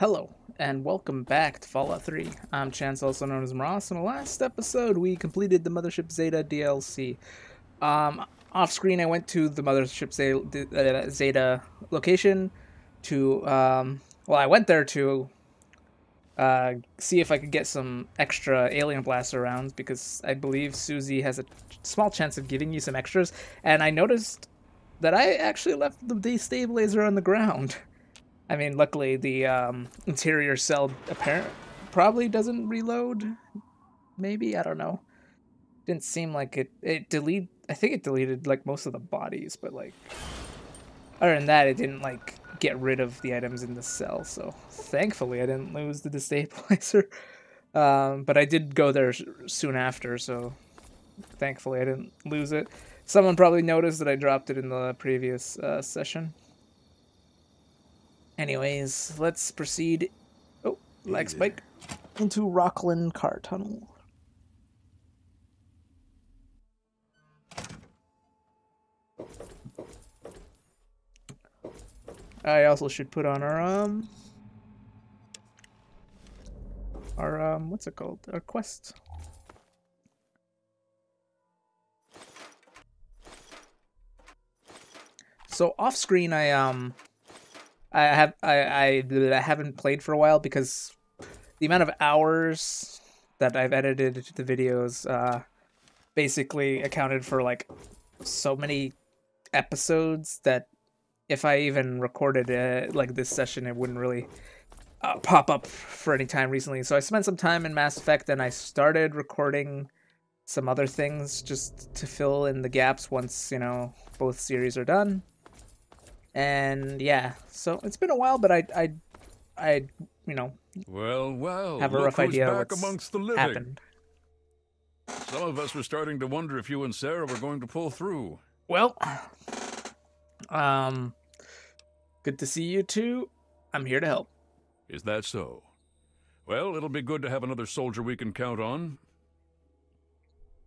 Hello, and welcome back to Fallout 3. I'm Chance, also known as Ross. In the last episode, we completed the Mothership Zeta DLC. Off screen, I went to the Mothership Zeta location to, I went there to see if I could get some extra alien blaster rounds because I believe Susie has a small chance of giving you some extras. And I noticed that I actually left the destabilizer on the ground. I mean, luckily the interior cell probably doesn't reload. Maybe, I don't know. Didn't seem like it delete. I think it deleted like most of the bodies, but like other than that, it didn't like get rid of the items in the cell. So thankfully, I didn't lose the destabilizer. But I did go there soon after, so thankfully I didn't lose it. Someone probably noticed that I dropped it in the previous session. Anyways, let's proceed. Oh, lag spike. Into Rockland Car Tunnel. I also should put on our what's it called? Our quest. So off screen, I haven't played for a while because the amount of hours that I've edited the videos basically accounted for like so many episodes that if I even recorded like this session, it wouldn't really pop up for any time recently. So I spent some time in Mass Effect and I started recording some other things just to fill in the gaps once, you know, both series are done. And yeah, so it's been a while, but I you know, well, have a rough idea what's amongst the living. happened. Some of us were starting to wonder if you and Sarah were going to pull through. Well, good to see you two. I'm here to help. Is that so? Well, it'll be good to have another soldier we can count on.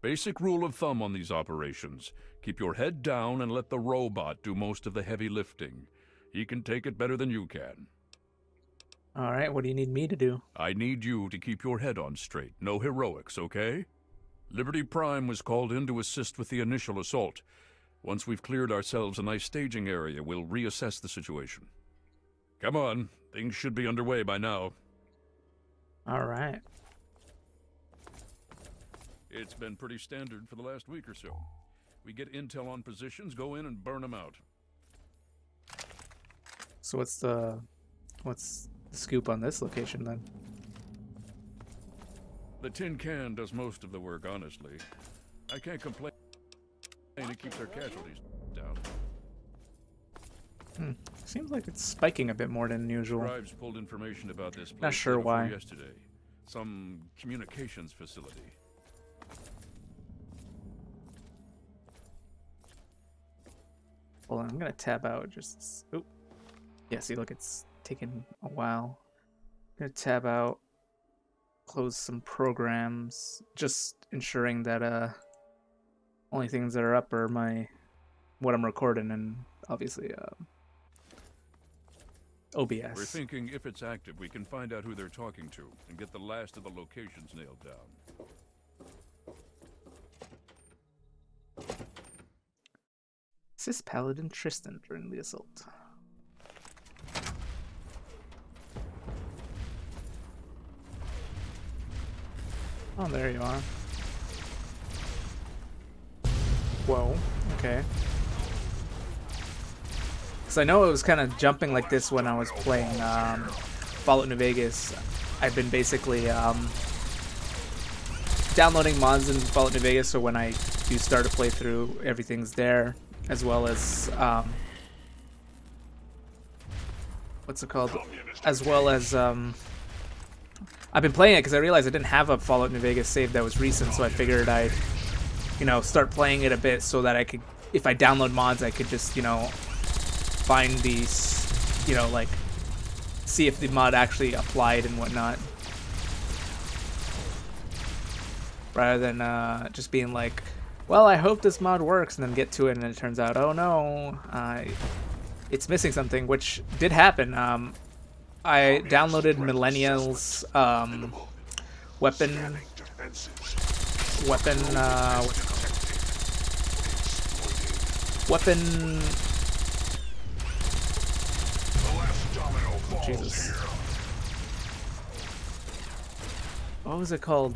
Basic rule of thumb on these operations. Keep your head down and let the robot do most of the heavy lifting. He can take it better than you can. All right, what do you need me to do? I need you to keep your head on straight. No heroics, okay? Liberty Prime was called in to assist with the initial assault. Once we've cleared ourselves a nice staging area, we'll reassess the situation. Come on, things should be underway by now. All right. It's been pretty standard for the last week or so. We get intel on positions, go in and burn them out. So what's the scoop on this location then? The tin can does most of the work, honestly. I can't complain. It keeps our casualties down. Seems like it's spiking a bit more than usual. Scribes pulled information about this place Not sure why. yesterday. Some communications facility. Hold on, I'm gonna tab out just. Oh, yeah. See, look, it's taking a while. I'm gonna tab out, close some programs, just ensuring that only things that are up are what I'm recording, and obviously OBS. We're thinking if it's active, we can find out who they're talking to and get the last of the locations nailed down. Assist Paladin Tristan during the assault. Oh, there you are. Whoa, okay. So I know it was kind of jumping like this when I was playing Fallout New Vegas. I've been basically downloading mods in Fallout New Vegas, so when I do start a playthrough, everything's there, as well as what's it called? As well as I've been playing it because I realized I didn't have a Fallout New Vegas save that was recent, so I figured I'd, you know, start playing it a bit so that I could, if I download mods, I could just, you know, find these, you know, like, see if the mod actually applied and whatnot. Rather than just being like, well, I hope this mod works, and then get to it, and then it turns out, oh no, it's missing something, which did happen. I downloaded Millennial's weapon. Jesus. What was it called?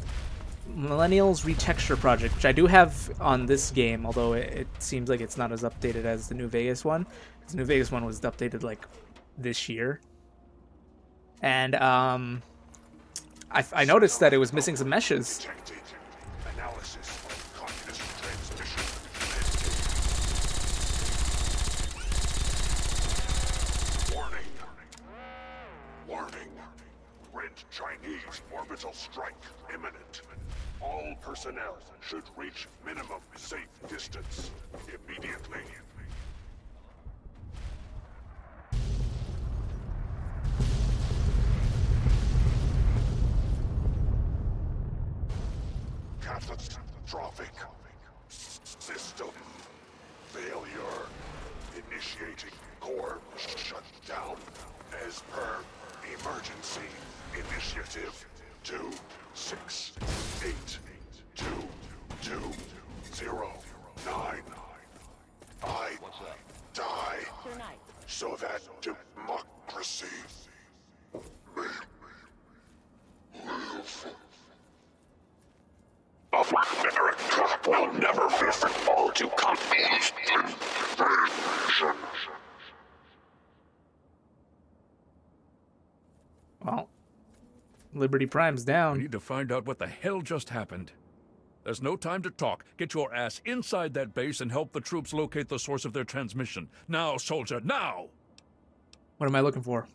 Millennials Retexture Project, which I do have on this game, although it seems like it's not as updated as the New Vegas one. The New Vegas one was updated like this year. And I noticed that it was missing some meshes. Chinese orbital strike imminent. All personnel should reach minimum safe distance immediately. Catastrophic system failure. Initiating core shutdown as per emergency initiative 26822009. I die so that democracy may live. America will never fall to communist invasion. Well, Liberty Prime's We down. need to find out what the hell just happened. There's no time to talk. Get your ass inside that base and help the troops locate the source of their transmission. Now, soldier, now! What am I looking for?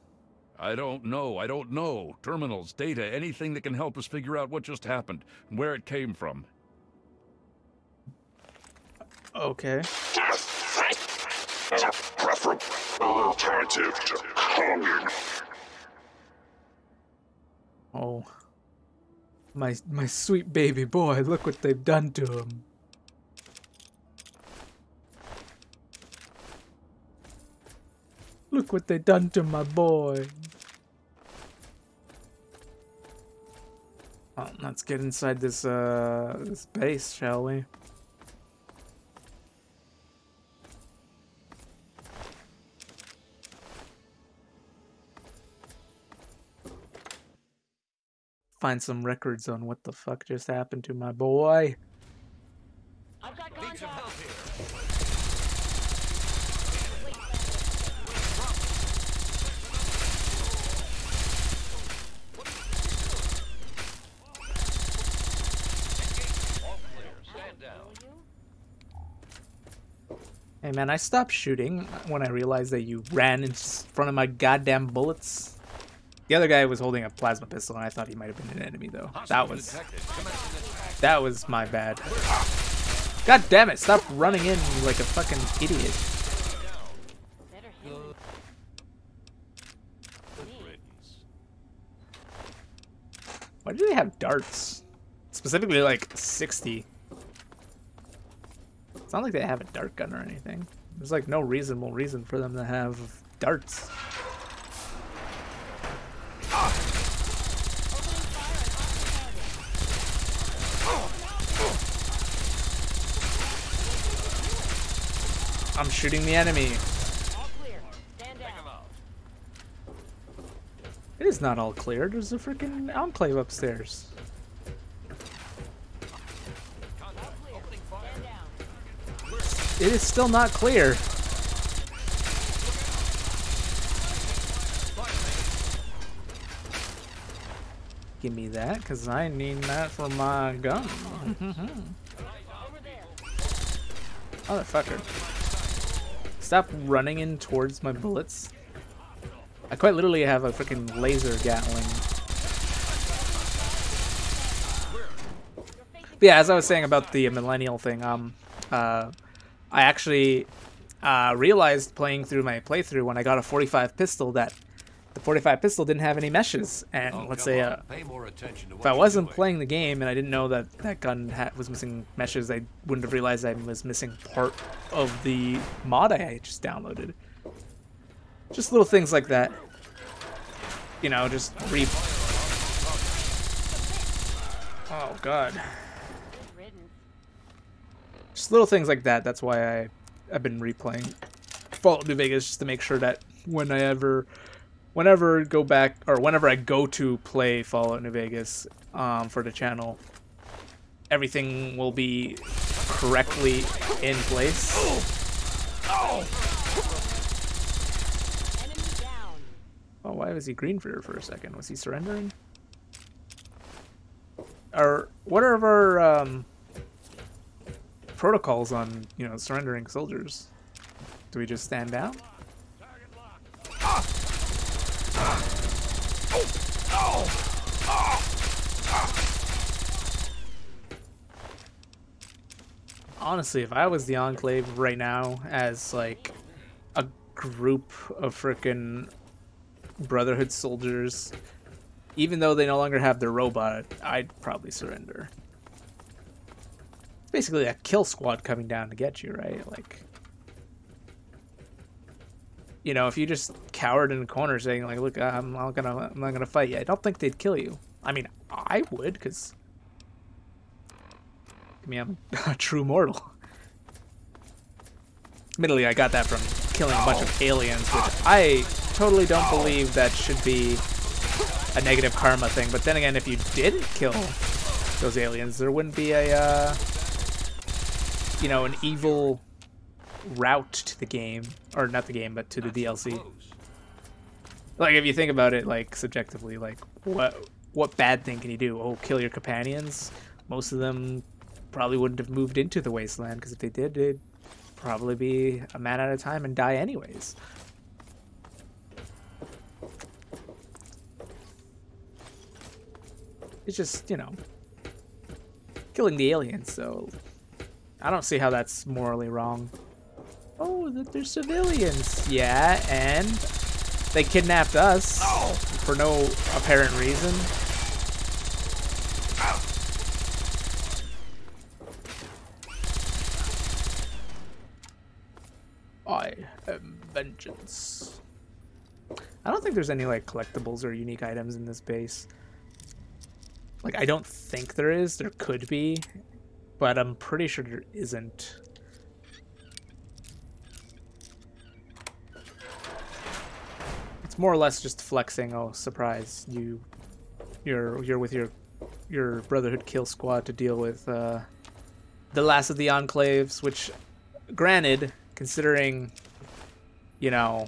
I don't know. Terminals, data, anything that can help us figure out what just happened and where it came from. Okay. Death is a preferable alternative to communism. Oh. My sweet baby boy, look what they've done to him. Look what they done to my boy. Well, let's get inside this this base, shall we? Find some records on what the fuck just happened to my boy. I've got contact. Hey man, I stopped shooting when I realized that you ran in front of my goddamn bullets. The other guy was holding a plasma pistol, and I thought he might have been an enemy, though. That was my bad. God damn it! Stop running in like a fucking idiot. Why do they have darts? Specifically, like 60. It's not like they have a dart gun or anything. There's like no reasonable reason for them to have darts. I'm shooting the enemy. It is not all clear. There's a freaking enclave upstairs. It is still not clear. Give me that, because I need that for my gun. Motherfucker. Stop running in towards my bullets. I quite literally have a freaking laser Gatling. But yeah, as I was saying about the millennial thing, I actually realized playing through my playthrough when I got a 45 pistol that the 45 pistol didn't have any meshes. And let's say if I wasn't playing the game and I didn't know that that gun was missing meshes, I wouldn't have realized I was missing part of the mod I just downloaded. Just little things like that. you know, just Oh god. Good riddance. Just little things like that. That's why I've been replaying Fallout New Vegas, just to make sure that whenever I go to play Fallout New Vegas for the channel, everything will be correctly in place. Enemy down. Oh, why was he green for a second? Was he surrendering? Or what are our protocols on, you know, surrendering soldiers? Do we just stand down? Honestly, if I was the Enclave right now as like a group of frickin' Brotherhood soldiers, even though they no longer have their robot, I'd probably surrender. It's basically a kill squad coming down to get you, right? Like, you know, if you just cowered in the corner saying like, "Look, I'm not gonna fight you," I don't think they'd kill you. I mean, I would, because I mean, I'm a true mortal. Admittedly, I got that from killing a bunch of aliens, which I totally don't believe that should be a negative karma thing. But then again, if you didn't kill those aliens, there wouldn't be a, you know, an evil route to the game, or not the game, but to the DLC. Like, if you think about it, like, subjectively, like, what bad thing can you do? Oh, kill your companions? Most of them probably wouldn't have moved into the wasteland, because if they did, they'd probably be a man at a time and die anyways. It's just, you know, killing the aliens, so I don't see how that's morally wrong. Oh, that they're civilians. Yeah, and they kidnapped us for no apparent reason. I am vengeance. I don't think there's any like collectibles or unique items in this base. Like, I don't think there is. There could be, but I'm pretty sure there isn't. It's more or less just flexing. Oh, surprise! You're with your Brotherhood kill squad to deal with the last of the Enclaves. Which, granted, considering, you know,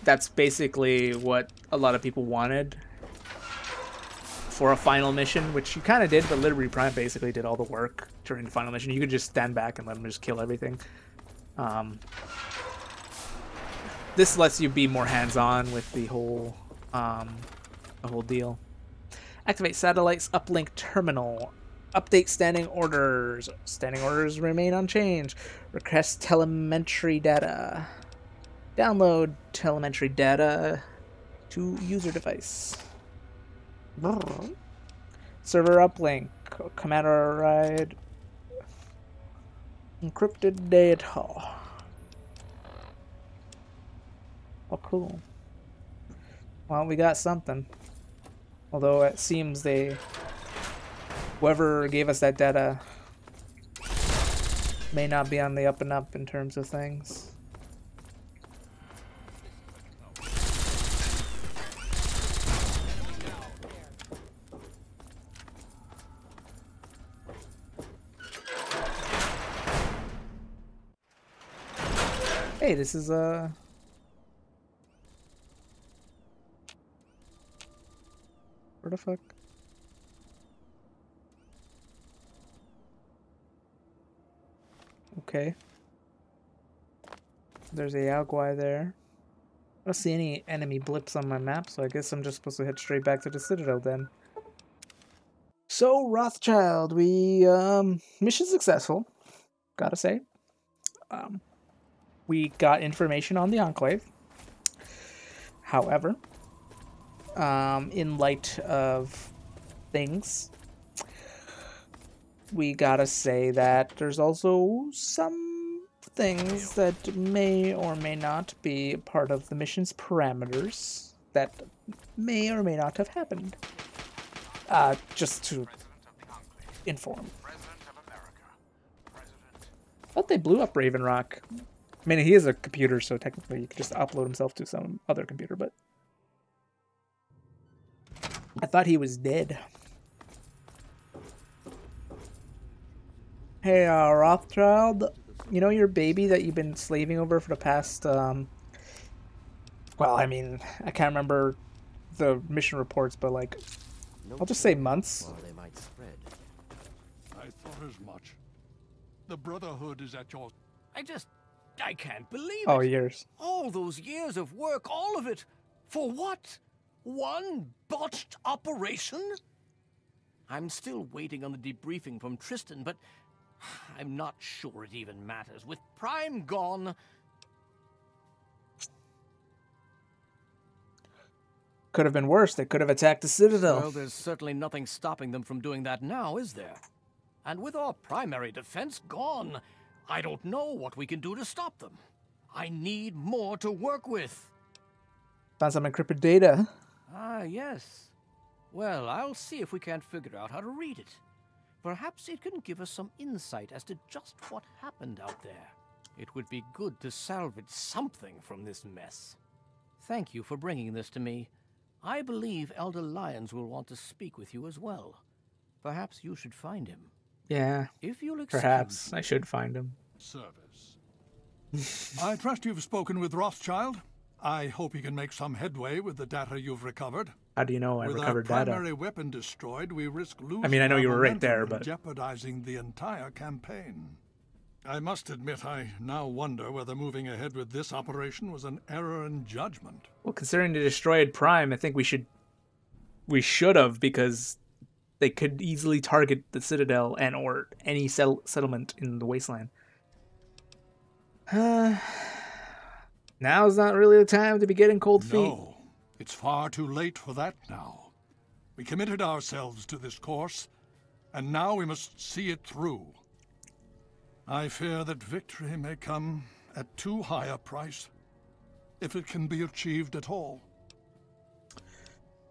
that's basically what a lot of people wanted for a final mission, which you kind of did, but Liberty Prime basically did all the work during the final mission. You could just stand back and let them just kill everything. This lets you be more hands-on with the whole deal. Activate satellites uplink terminal. Update standing orders. Standing orders remain unchanged. Request telemetry data. Download telemetry data to user device. Server uplink. Command override. Encrypted data. Oh, cool. Well, we got something. Although it seems whoever gave us that data may not be on the up and up in terms of things. Hey, this is where the fuck? Okay. There's a Yaogwai there. I don't see any enemy blips on my map, so I guess I'm just supposed to head straight back to the Citadel then. So, Rothschild, we, mission successful, gotta say. We got information on the Enclave. However, in light of things, we gotta say that there's also some things that may or may not be part of the mission's parameters that may or may not have happened. Just to inform. But they blew up Raven Rock. I mean, he is a computer, so technically he could just upload himself to some other computer, but I thought he was dead. Hey, Rothschild, you know your baby that you've been slaving over for the past, well, I mean, I can't remember the mission reports, but like, I'll just say months. They might spread. I thought as much. The Brotherhood is at your... I can't believe it. Oh, years. All those years of work, all of it. For what? One botched operation? I'm still waiting on the debriefing from Tristan, but I'm not sure it even matters. With Prime gone... Could have been worse. They could have attacked the Citadel. Well, there's certainly nothing stopping them from doing that now, is there? And with our primary defense gone, I don't know what we can do to stop them. I need more to work with. Found some encrypted data. Ah, yes. Well, I'll see if we can't figure out how to read it. Perhaps it can give us some insight as to just what happened out there. It would be good to salvage something from this mess. Thank you for bringing this to me. I believe Elder Lyons will want to speak with you as well. Perhaps you should find him. Yeah, If you'll excuse perhaps me. I should find him. service. I trust you've spoken with Rothschild. I hope he can make some headway with the data you've recovered. How do you know I With recovered our data? primary weapon destroyed, we risk losing I mean, I know our you were right momentum there, and but... jeopardizing the entire campaign. I must admit, I now wonder whether moving ahead with this operation was an error in judgment. Well, considering they destroyed Prime, I think we should have, because they could easily target the Citadel and or any settlement in the Wasteland. Now's not really the time to be getting cold feet. No, it's far too late for that now. We committed ourselves to this course, and now we must see it through. I fear that victory may come at too high a price, if it can be achieved at all.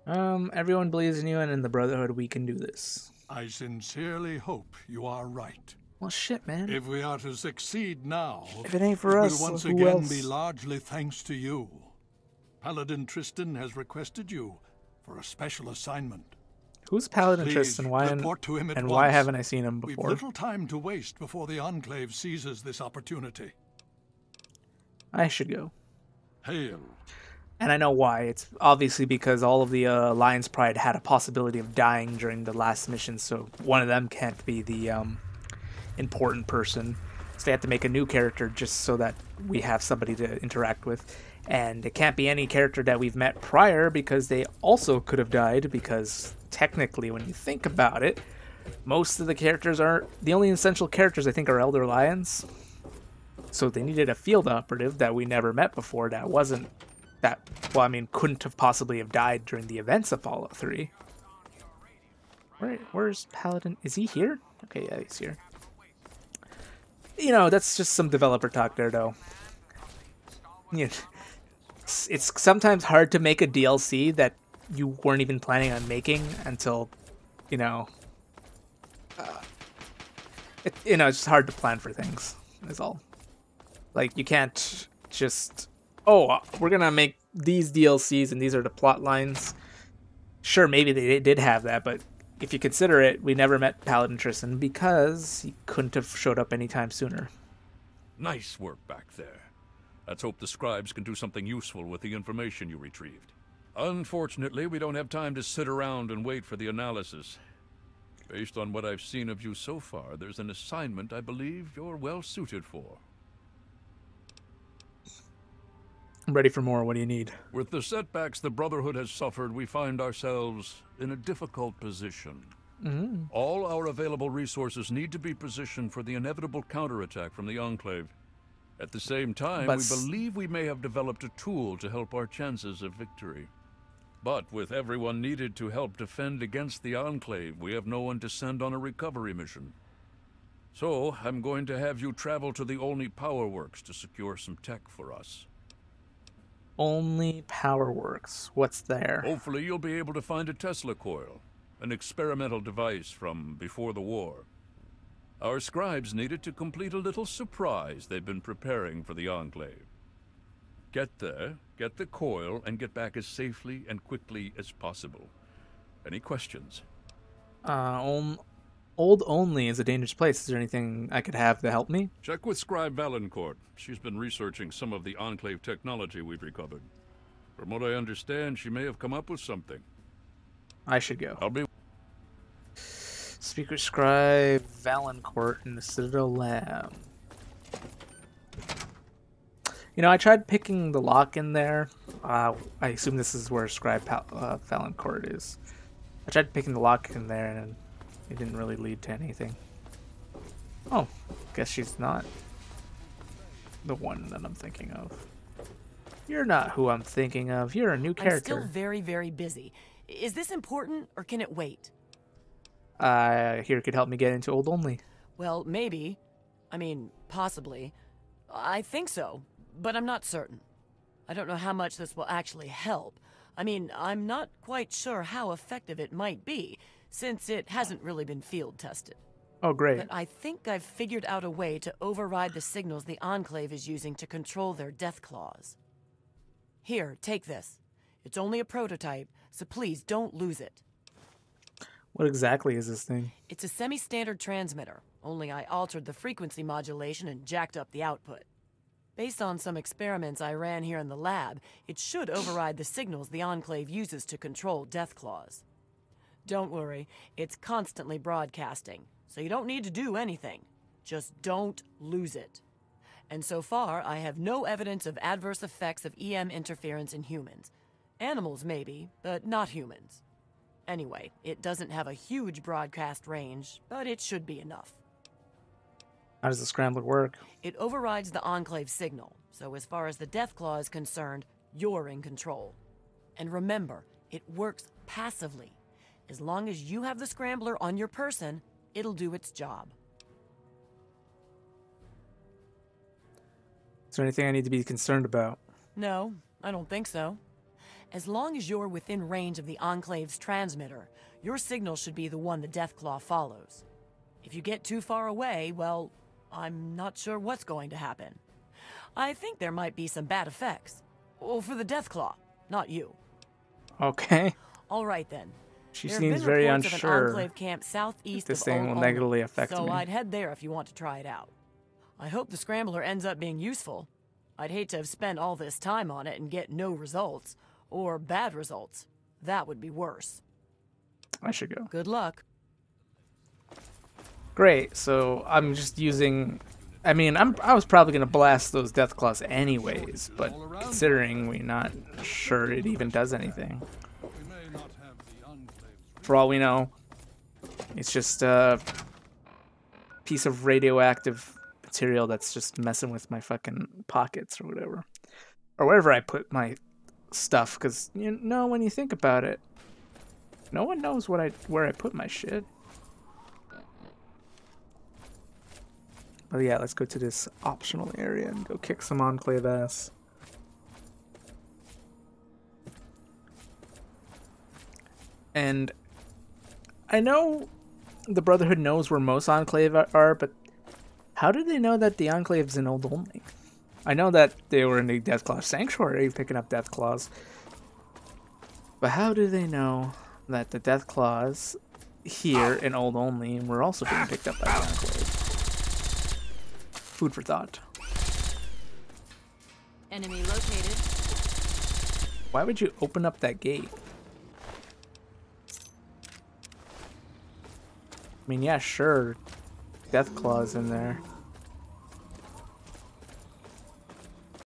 Everyone believes in you, and in the Brotherhood we can do this. I sincerely hope you are right. Well, shit, man. If we are to succeed now, If it ain't for us, will once who again else? be largely thanks to you. Paladin Tristan has requested you for a special assignment. Who's Paladin Please, Tristan? Why report to him at and why once. haven't I seen him We've before? little time to waste before the Enclave seizes this opportunity. I should go. Hail. And I know why. It's obviously because all of the Lion's Pride had a possibility of dying during the last mission, so one of them can't be the important person. So they have to make a new character just so that we have somebody to interact with. And it can't be any character that we've met prior, because they also could have died, because technically, when you think about it, most of the characters are... The only essential characters, I think, are Elder Lions. So they needed a field operative that we never met before that wasn't... that, well, I mean, couldn't have possibly have died during the events of Fallout 3. Where's Paladin? Is he here? Okay, yeah, he's here. You know, that's just some developer talk there, though. Yeah. It's sometimes hard to make a DLC that you weren't even planning on making until, you know... it's just hard to plan for things, is all. Like, you can't just... Oh, we're gonna make these DLCs and these are the plot lines. Sure, maybe they did have that, but if you consider it, we never met Paladin Tristan because he couldn't have showed up anytime sooner. Nice work back there. Let's hope the scribes can do something useful with the information you retrieved. Unfortunately, we don't have time to sit around and wait for the analysis. Based on what I've seen of you so far, there's an assignment I believe you're well suited for. I'm ready for more. What do you need? With the setbacks the Brotherhood has suffered, we find ourselves in a difficult position. All our available resources need to be positioned for the inevitable counterattack from the Enclave. At the same time, we believe we may have developed a tool to help our chances of victory. But with everyone needed to help defend against the Enclave, we have no one to send on a recovery mission. So, I'm going to have you travel to the Olney Power Works to secure some tech for us. Only Power Works. What's there? Hopefully you'll be able to find a Tesla coil, an experimental device from before the war. Our scribes need it to complete a little surprise they've been preparing for the Enclave. Get there, get the coil, and get back as safely and quickly as possible. Any questions? Old Only is a dangerous place. Is there anything I could have to help me? Check with Scribe Valancourt. She's been researching some of the Enclave technology we've recovered. From what I understand, she may have come up with something. I should go. I'll be... Speak with Scribe Valancourt in the Citadel Lab. You know, I tried picking the lock in there. I assume this is where Scribe Valancourt is. I tried picking the lock in there, and it didn't really lead to anything. Oh, guess she's not the one that I'm thinking of. You're not who I'm thinking of. You're a new character. I'm still very, very busy. Is this important, or can it wait? Here could help me get into Old Only. Well, maybe. I mean, possibly. I think so, but I'm not certain. I don't know how much this will actually help. I mean, I'm not quite sure how effective it might be, since it hasn't really been field tested. Oh, great. But I think I've figured out a way to override the signals the Enclave is using to control their death claws. Here, take this. It's only a prototype, so please don't lose it. What exactly is this thing? It's a semi-standard transmitter, only I altered the frequency modulation and jacked up the output. Based on some experiments I ran here in the lab, it should override the signals the Enclave uses to control death claws. Don't worry, it's constantly broadcasting, so you don't need to do anything. Just don't lose it. And so far, I have no evidence of adverse effects of EM interference in humans. Animals maybe, but not humans. Anyway, it doesn't have a huge broadcast range, but it should be enough. How does the scrambler work? It overrides the Enclave signal, so as far as the Deathclaw is concerned, you're in control. And remember, it works passively. As long as you have the scrambler on your person, it'll do its job. Is there anything I need to be concerned about? No, I don't think so. As long as you're within range of the Enclave's transmitter, your signal should be the one the Deathclaw follows. If you get too far away, well, I'm not sure what's going to happen. I think there might be some bad effects. Well, for the Deathclaw, not you. Okay. All right then. She There have seems been very reports of an unsure Enclave camp southeast this of thing Old will Olney, negatively affect so me. I'd head there if you want to try it out. I hope the scrambler ends up being useful. I'd hate to have spent all this time on it and get no results, or bad results. That would be worse. I should go. Good luck. Great. So I'm just using. I mean, I was probably gonna blast those death claws anyways, but considering we're not sure it even does anything, for all we know, it's just a piece of radioactive material that's just messing with my fucking pockets or whatever, or wherever I put my stuff. Because you know, when you think about it, no one knows where I put my shit. But yeah, let's go to this optional area and go kick some Enclave ass. And I know the Brotherhood knows where most Enclave are, but how do they know that the Enclave's in Old Olney? I know that they were in the Deathclaw Sanctuary picking up Deathclaws, but how do they know that the Deathclaws here in Old Olney were also being picked up by the Enclave? Food for thought. Enemy located. Why would you open up that gate? I mean, yeah, sure. Deathclaw's in there.